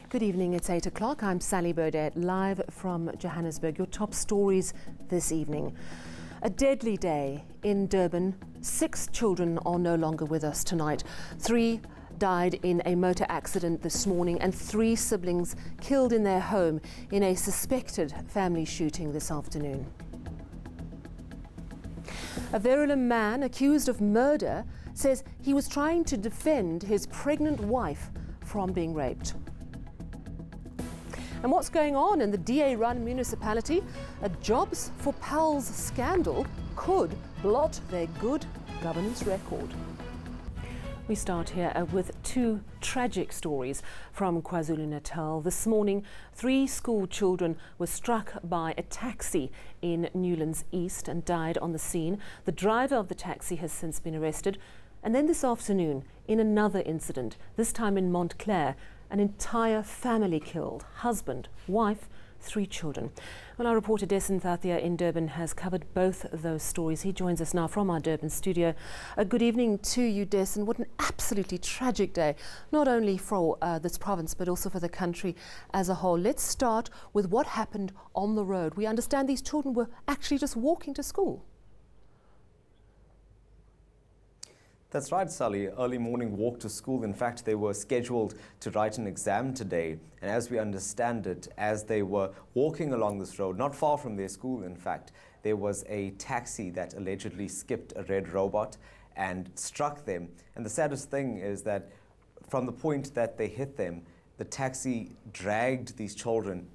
Good evening, it's 8 o'clock. I'm Sally Burdett, live from Johannesburg. Your top stories this evening. A deadly day in Durban. 6 children are no longer with us tonight. 3 died in a motor accident this morning and 3 siblings killed in their home in a suspected family shooting this afternoon. A Verulam man accused of murder says he was trying to defend his pregnant wife from being raped. And what's going on in the DA-run municipality? A Jobs for Pals scandal could blot their good governance record. We start here with 2 tragic stories from KwaZulu-Natal. This morning, 3 school children were struck by a taxi in Newlands East and died on the scene. The driver of the taxi has since been arrested. And then this afternoon, in another incident, this time in Montclair, an entire family killed, husband, wife, 3 children. Well, our reporter David Makhura in Durban has covered both of those stories. He joins us now from our Durban studio. Good evening to you, David. What an absolutely tragic day, not only for this province, but also for the country as a whole. Let's start with what happened on the road. We understand these children were actually just walking to school. That's right, Sally. Early morning walk to school. In fact, they were scheduled to write an exam today. And as we understand it, as they were walking along this road, not far from their school, in fact, there was a taxi that allegedly skipped a red robot and struck them. And the saddest thing is that from the point that they hit them, the taxi dragged these children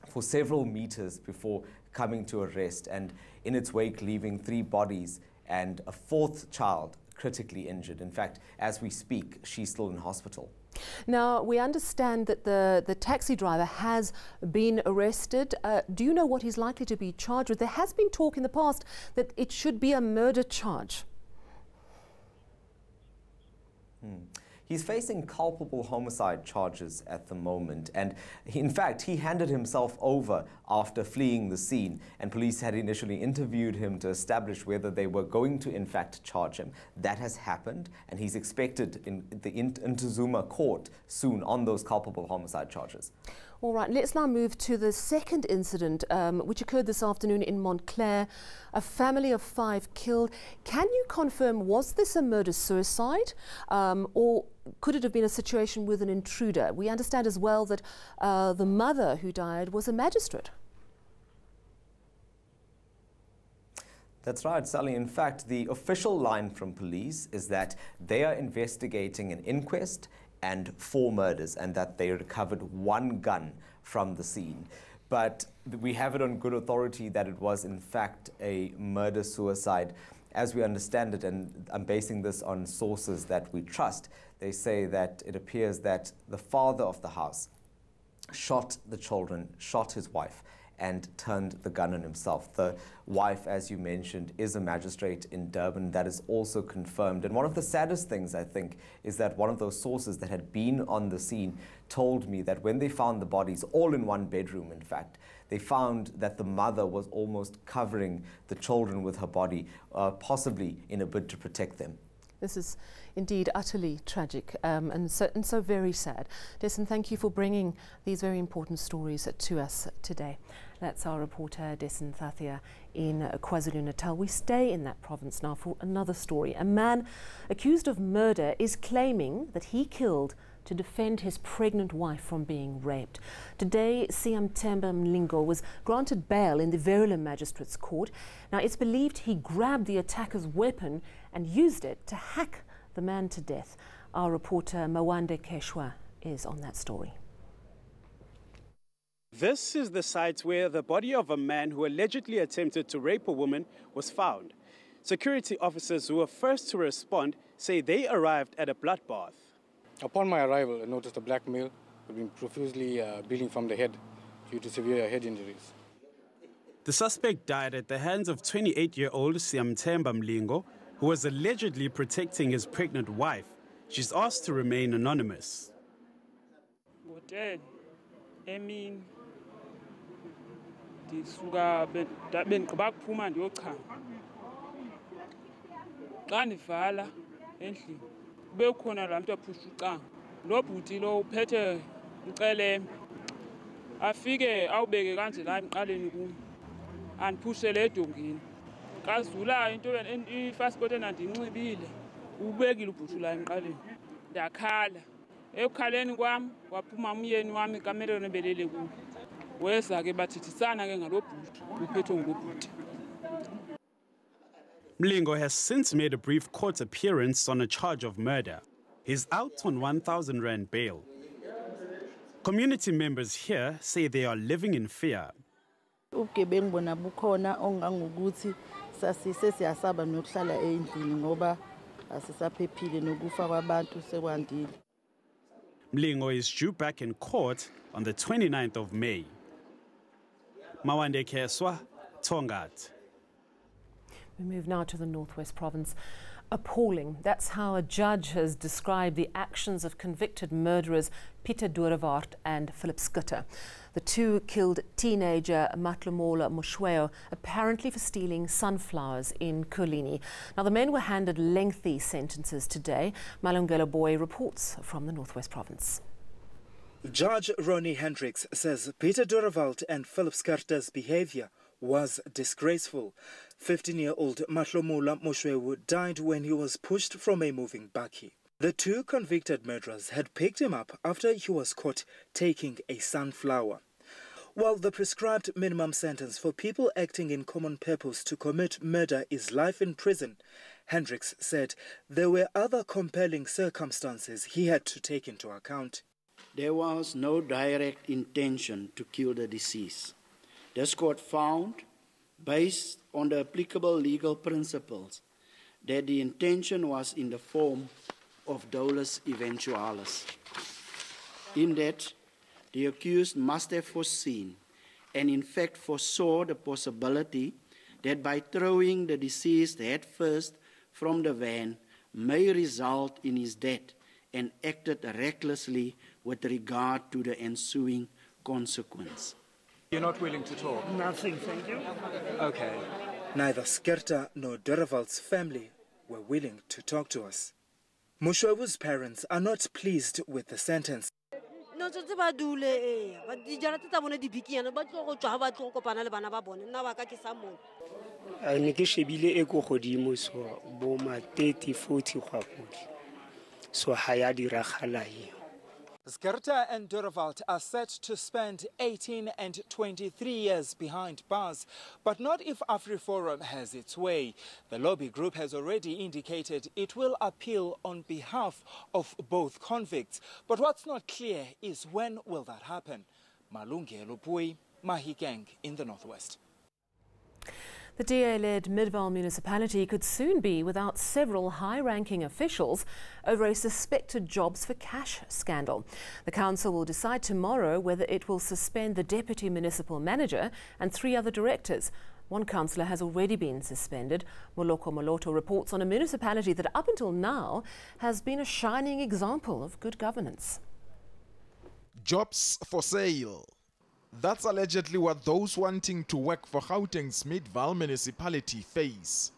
for several meters before coming to a rest, and in its wake leaving 3 bodies and a 4th child critically injured. In fact, as we speak, she's still in hospital. Now, we understand that the taxi driver has been arrested. Do you know what he's likely to be charged with? There has been talk in the past that it should be a murder charge. He's facing culpable homicide charges at the moment, and in fact he handed himself over after fleeing the scene, and police had initially interviewed him to establish whether they were going to in fact charge him. That has happened, and he's expected in the Intuzuma court soon on those culpable homicide charges. All right, let's now move to the second incident, which occurred this afternoon in Montclair. A family of 5 killed. Can you confirm, was this a murder-suicide, or could it have been a situation with an intruder? We understand as well that the mother who died was a magistrate. That's right, Sally. In fact, the official line from police is that they are investigating an inquest and 4 murders, and that they recovered 1 gun from the scene. But we have it on good authority that it was in fact a murder-suicide. As we understand it, and I'm basing this on sources that we trust, they say that it appears that the father of the house shot the children, shot his wife, and turned the gun on himself. The wife, as you mentioned, is a magistrate in Durban. That is also confirmed. And one of the saddest things, I think, is that one of those sources that had been on the scene told me that when they found the bodies, all in one bedroom, in fact, they found that the mother was almost covering the children with her body, possibly in a bid to protect them. This is indeed utterly tragic and so very sad. David, thank you for bringing these very important stories to us today. That's our reporter, David Makhura in KwaZulu-Natal. We stay in that province now for another story. A man accused of murder is claiming that he killed to defend his pregnant wife from being raped. Today, Siamthemba Mlingo was granted bail in the Verulam Magistrates Court. Now, it's believed he grabbed the attacker's weapon and used it to hack the man to death. Our reporter, Mawande Keshwa, is on that story. This is the site where the body of a man who allegedly attempted to rape a woman was found. Security officers who were first to respond say they arrived at a bloodbath. Upon my arrival, I noticed a black male who had been profusely bleeding from the head due to severe head injuries. The suspect died at the hands of 28-year-old Siamthemba Mlingo, who was allegedly protecting his pregnant wife. She's asked to remain anonymous. bekhona la muntu aphusha uqanga lo bhuti lo uphethe ngicele afike awubeke kanje la emqaleni kum andipushele edongeni kazulayo into ifasipoti enandinxibile ubekile ubhushu la emqaleni ndakhala ekukhaleni kwam waphuma umyeni wami ikamereni ebelele kum weza ke bathithisana ke ngalo bhushu uphethwe ngubhuti. Mlingo has since made a brief court appearance on a charge of murder. He's out on 1,000 rand bail. Community members here say they are living in fear. Ubugebengu bona bukhona ongangokuthi sasise siyasaba nokuhlala endlini ngoba asisaphephile nokufa kwabantu sekwandile. Mlingo is due back in court on the 29th of May. Mawande Keswa, Tongat. We move now to the Northwest Province. Appalling. That's how a judge has described the actions of convicted murderers Peter Durban and Philip Skutter. The two killed teenager Matlomola Moshweo, apparently for stealing sunflowers in Kolini. Now, the men were handed lengthy sentences today. Malungelo Boy reports from the Northwest Province. Judge Ronnie Hendricks says Peter Durban and Philip Skutter's behavior was disgraceful. 15-year-old Matlomola Moshweo died when he was pushed from a moving bakkie. The two convicted murderers had picked him up after he was caught taking a sunflower. While the prescribed minimum sentence for people acting in common purpose to commit murder is life in prison, Hendricks said there were other compelling circumstances he had to take into account. There was no direct intention to kill the deceased. This court found, based on the applicable legal principles, that the intention was in the form of dolus eventualis, in that the accused must have foreseen and in fact foresaw the possibility that by throwing the deceased head first from the van may result in his death and acted recklessly with regard to the ensuing consequence. You're not willing to talk? Nothing, thank you. Okay. Neither Skutter nor Durban's family were willing to talk to us. Moshweo's parents are not pleased with the sentence. Skutter and Durban are set to spend 18 and 23 years behind bars, but not if AfriForum has its way. The lobby group has already indicated it will appeal on behalf of both convicts. But what's not clear is when will that happen. Malungelo Boy, Mahikeng in the Northwest. The DA-led Midvale municipality could soon be without several high-ranking officials over a suspected jobs for cash scandal. The council will decide tomorrow whether it will suspend the deputy municipal manager and 3 other directors. One councillor has already been suspended. Moloko Moloto reports on a municipality that up until now has been a shining example of good governance. Jobs for sale. That's allegedly what those wanting to work for Gauteng's Midvale municipality face.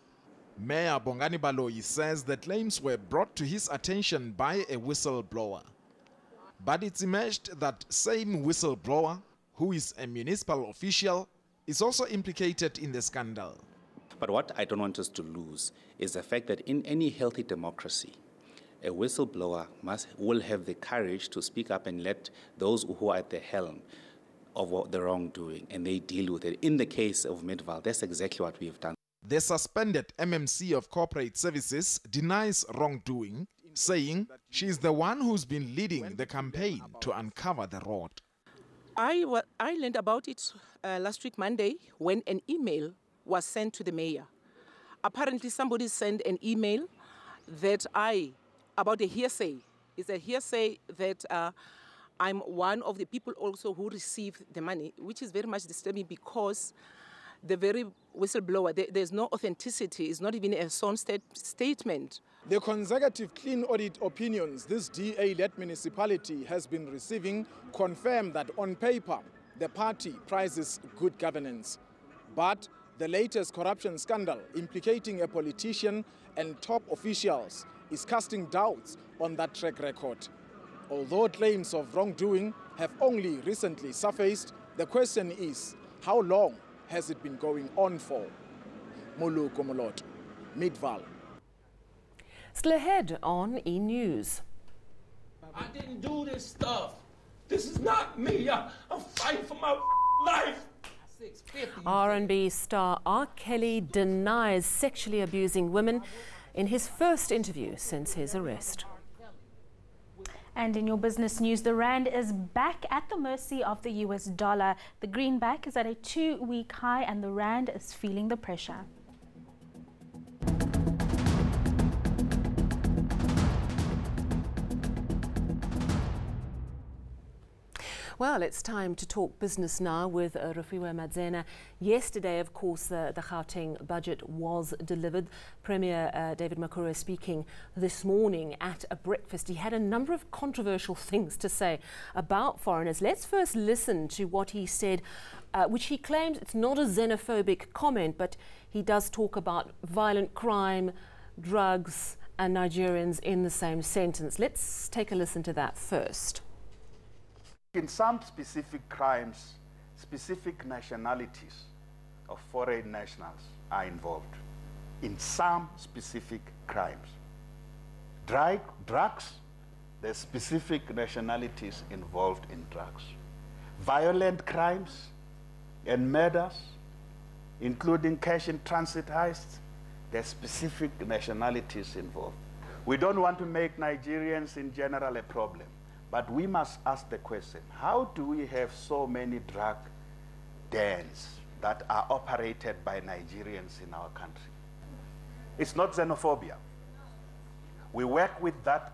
Mayor Bongani Baloyi says the claims were brought to his attention by a whistleblower. But it's emerged that same whistleblower, who is a municipal official, is also implicated in the scandal. But what I don't want us to lose is the fact that in any healthy democracy, a whistleblower will have the courage to speak up and let those who are at the helm of the wrongdoing, and they deal with it. In the case of Midvale, that's exactly what we've done. The suspended MMC of Corporate Services denies wrongdoing, saying she's the one who's been leading the campaign to uncover the rot. I learned about it last week, Monday, when an email was sent to the mayor. Apparently, somebody sent an email about a hearsay. It's a hearsay that I'm one of the people also who received the money, which is very much disturbing because the very whistleblower, there's no authenticity. It's not even a sworn statement. The consecutive clean audit opinions this DA-led municipality has been receiving confirm that on paper, the party prizes good governance. But the latest corruption scandal implicating a politician and top officials is casting doubts on that track record. Although claims of wrongdoing have only recently surfaced. The question is, how long has it been going on for? Mulu Komolot, Midvale. Still ahead on eNews. I didn't do this stuff. This is not me. I'm fighting for my life. R&B star R. Kelly denies sexually abusing women in his first interview since his arrest. And in your business news, the rand is back at the mercy of the US dollar. The greenback is at a 2-week high and the rand is feeling the pressure. Well, it's time to talk business now with Rufiwe Madzena. Yesterday, of course, the Gauteng budget was delivered. Premier David Makhura speaking this morning at a breakfast. He had a number of controversial things to say about foreigners. Let's first listen to what he said, which he claims it's not a xenophobic comment, but he does talk about violent crime, drugs and Nigerians in the same sentence. Let's take a listen to that first. In some specific crimes, specific nationalities of foreign nationals are involved. In some specific crimes. Drugs, there's specific nationalities involved in drugs. Violent crimes and murders, including cash in transit heists, there's specific nationalities involved. We don't want to make Nigerians in general a problem. But we must ask the question, how do we have so many drug dens that are operated by Nigerians in our country? It's not xenophobia. We work with that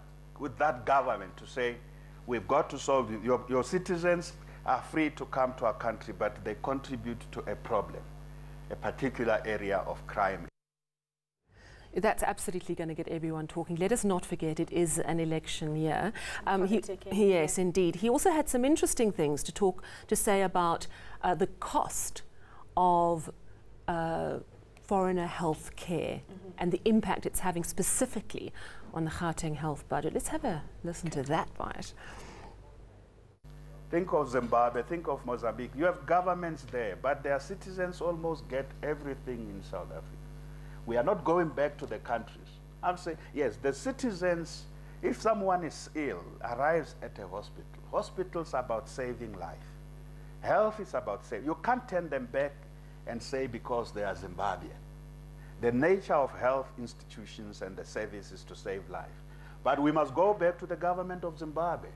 government to say, we've got to solve it. Your citizens are free to come to our country, but they contribute to a problem, a particular area of crime. That's absolutely going to get everyone talking. Let us not forget it is an election year. Yes, indeed. He also had some interesting things to say about the cost of foreigner health care and the impact it's having specifically on the Gauteng health budget. Let's have a listen to that bite. Think of Zimbabwe, think of Mozambique. You have governments there, but their citizens almost get everything in South Africa. We are not going back to the countries. I'm saying, yes, the citizens, if someone is ill, arrives at a hospital. Hospitals are about saving life. Health is about saving. You can't turn them back and say because they are Zimbabwean. The nature of health institutions and the service is to save life. But we must go back to the government of Zimbabwe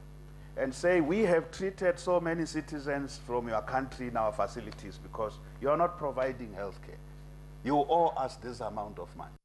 and say, we have treated so many citizens from your country in our facilities because you are not providing health care. You owe us this amount of money.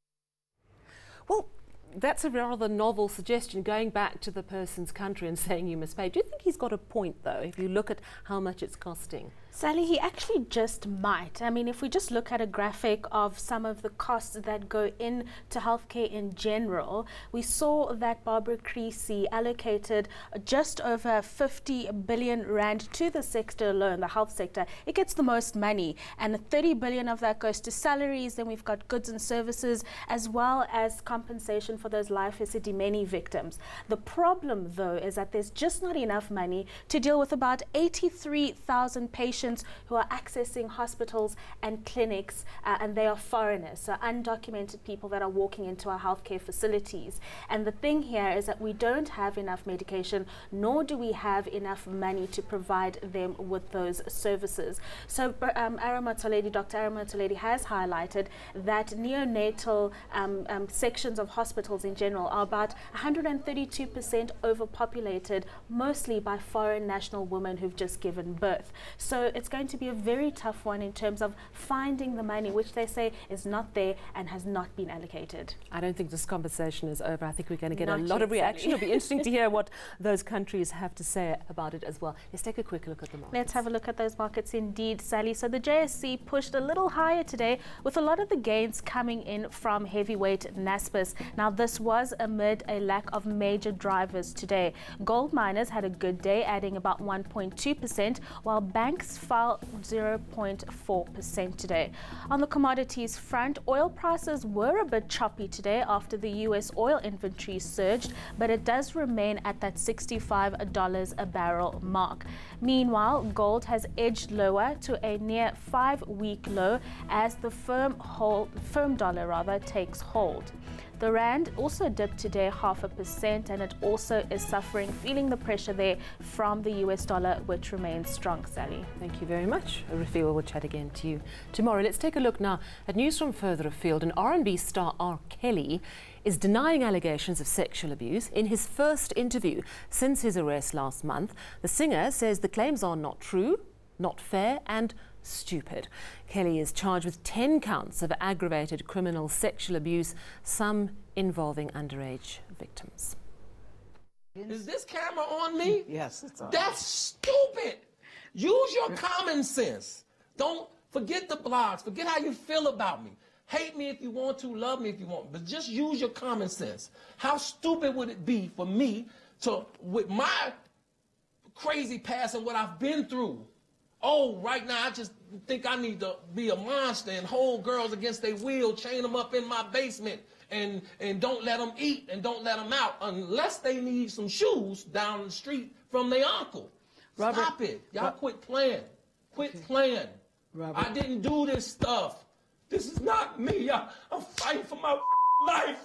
Well, that's a rather novel suggestion, going back to the person's country and saying you must pay. Do you think he's got a point, though, if you look at how much it's costing? Sally, he actually just might. I mean, if we just look at a graphic of some of the costs that go into healthcare in general, we saw that Barbara Creasy allocated just over 50 billion rand to the sector alone, the health sector. It gets the most money, and 30 billion of that goes to salaries. Then we've got goods and services, as well as compensation for those life esidimeni victims. The problem, though, is that there's just not enough money to deal with about 83,000 patients who are accessing hospitals and clinics, and they are foreigners, so undocumented people that are walking into our healthcare facilities. And the thing here is that we don't have enough medication, nor do we have enough money to provide them with those services. So Dr. Aramotoledi has highlighted that neonatal sections of hospitals in general are about 132% overpopulated, mostly by foreign national women who've just given birth. So it's going to be a very tough one in terms of finding the money, which they say is not there and has not been allocated. I don't think this conversation is over. I think we're going to get a lot of reaction. It'll be interesting to hear what those countries have to say about it as well. Let's take a quick look at the markets. Let's have a look at those markets indeed, Sally. So the JSE pushed a little higher today, with a lot of the gains coming in from heavyweight Naspers. Now, this was amid a lack of major drivers today. Gold miners had a good day, adding about 1.2%, while banks fell 0.4% today. On the commodities front, oil prices were a bit choppy today after the U.S. oil inventory surged, but it does remain at that $65 a barrel mark. Meanwhile, gold has edged lower to a near 5-week low as the firm dollar takes hold. The rand also dipped today 0.5%, and it also is feeling the pressure there from the US dollar, which remains strong. Sally. Thank you very much. Rafeel, we'll chat again to you tomorrow. Let's take a look now at news from further afield. And R&B star R. Kelly is denying allegations of sexual abuse. In his first interview since his arrest last month, the singer says the claims are not true, not fair and stupid. Kelly is charged with 10 counts of aggravated criminal sexual abuse, some involving underage victims. Is this camera on me? Yes, it's on. That's stupid. Use your common sense. Don't forget the blogs. Forget how you feel about me. Hate me if you want to, love me if you want, but just use your common sense. How stupid would it be for me to, with my crazy past and what I've been through, right now I just think I need to be a monster and hold girls against their will, chain them up in my basement, and don't let them eat and don't let them out unless they need some shoes down the street from their uncle. Robert, stop it. Y'all quit playing. Quit playing. Robert. I didn't do this stuff. This is not me. I'm fighting for my life.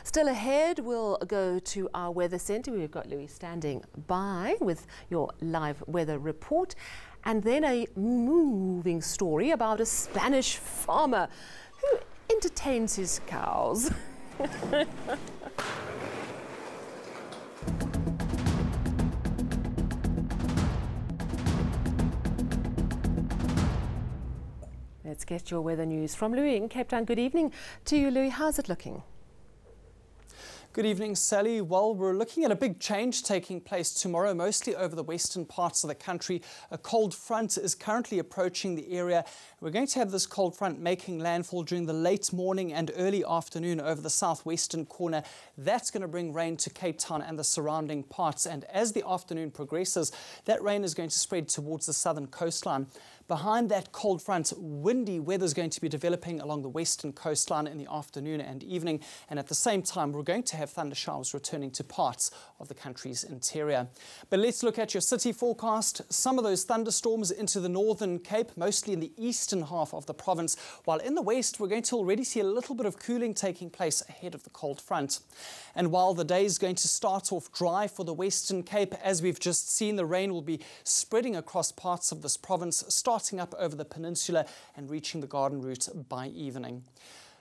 Still ahead, we'll go to our weather centre. We've got Louis standing by with your live weather report. And then a moving story about a Spanish farmer who entertains his cows. Let's get your weather news from Louis in Cape Town. Good evening to you, Louis. How's it looking? Good evening, Sally. Well, we're looking at a big change taking place tomorrow, mostly over the western parts of the country. A cold front is currently approaching the area. We're going to have this cold front making landfall during the late morning and early afternoon over the southwestern corner. That's going to bring rain to Cape Town and the surrounding parts. And as the afternoon progresses, that rain is going to spread towards the southern coastline. Behind that cold front, windy weather is going to be developing along the western coastline in the afternoon and evening. And at the same time, we're going to have thunder showers returning to parts of the country's interior. But let's look at your city forecast. Some of those thunderstorms into the northern Cape, mostly in the eastern half of the province, while in the west, we're going to already see a little bit of cooling taking place ahead of the cold front. And while the day is going to start off dry for the Western Cape, as we've just seen, the rain will be spreading across parts of this province, starting up over the peninsula and reaching the Garden Route by evening.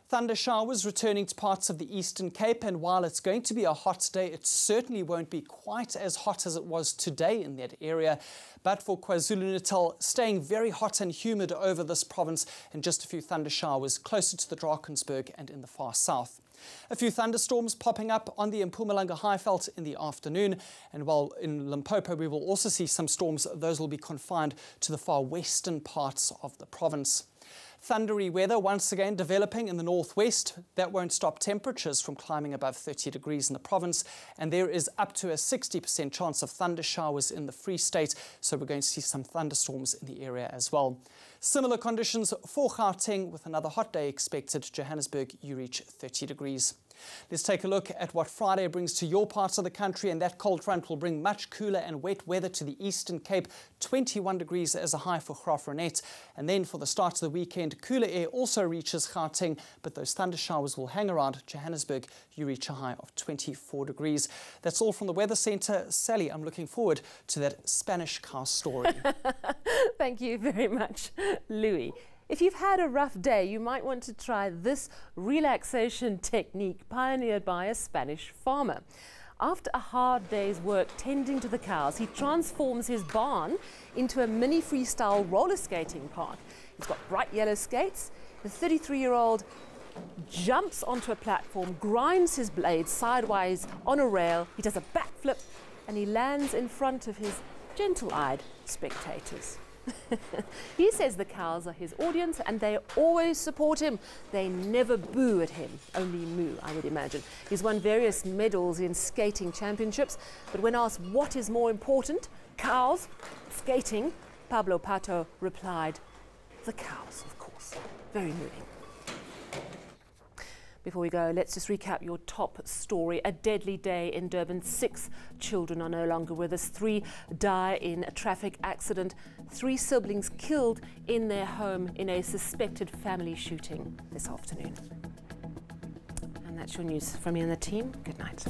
Thunder showers returning to parts of the Eastern Cape, and while it's going to be a hot day, it certainly won't be quite as hot as it was today in that area. But for KwaZulu-Natal, staying very hot and humid over this province, and just a few thunder showers closer to the Drakensberg and in the far south. A few thunderstorms popping up on the Mpumalanga Highveld in the afternoon, and while in Limpopo we will also see some storms, those will be confined to the far western parts of the province. Thundery weather once again developing in the northwest. That won't stop temperatures from climbing above 30 degrees in the province, and there is up to a 60% chance of thunder showers in the Free State, so we're going to see some thunderstorms in the area as well. Similar conditions for Gauteng with another hot day expected. Johannesburg, you reach 30 degrees. Let's take a look at what Friday brings to your parts of the country, and that cold front will bring much cooler and wet weather to the Eastern Cape. 21 degrees as a high for Graaff-Reinet. And then for the start of the weekend, cooler air also reaches Gauteng, but those thunder showers will hang around. Johannesburg, you reach a high of 24 degrees. That's all from the Weather Centre. Sally, I'm looking forward to that Spanish cow story. Thank you very much, Louis. If you've had a rough day, you might want to try this relaxation technique pioneered by a Spanish farmer. After a hard day's work tending to the cows, he transforms his barn into a mini freestyle roller skating park. He's got bright yellow skates. The 33-year-old jumps onto a platform, grinds his blades sideways on a rail. He does a backflip and he lands in front of his gentle-eyed spectators. He says the cows are his audience and they always support him. They never boo at him, only moo, I would imagine. He's won various medals in skating championships, but when asked what is more important, cows, skating Pablo Pato replied, "The cows, of course." Very moving. Before we go, let's just recap your top story. A deadly day in Durban. 6 children are no longer with us. 3 die in a traffic accident. 3 siblings killed in their home in a suspected family shooting this afternoon. And that's your news from me and the team. Good night.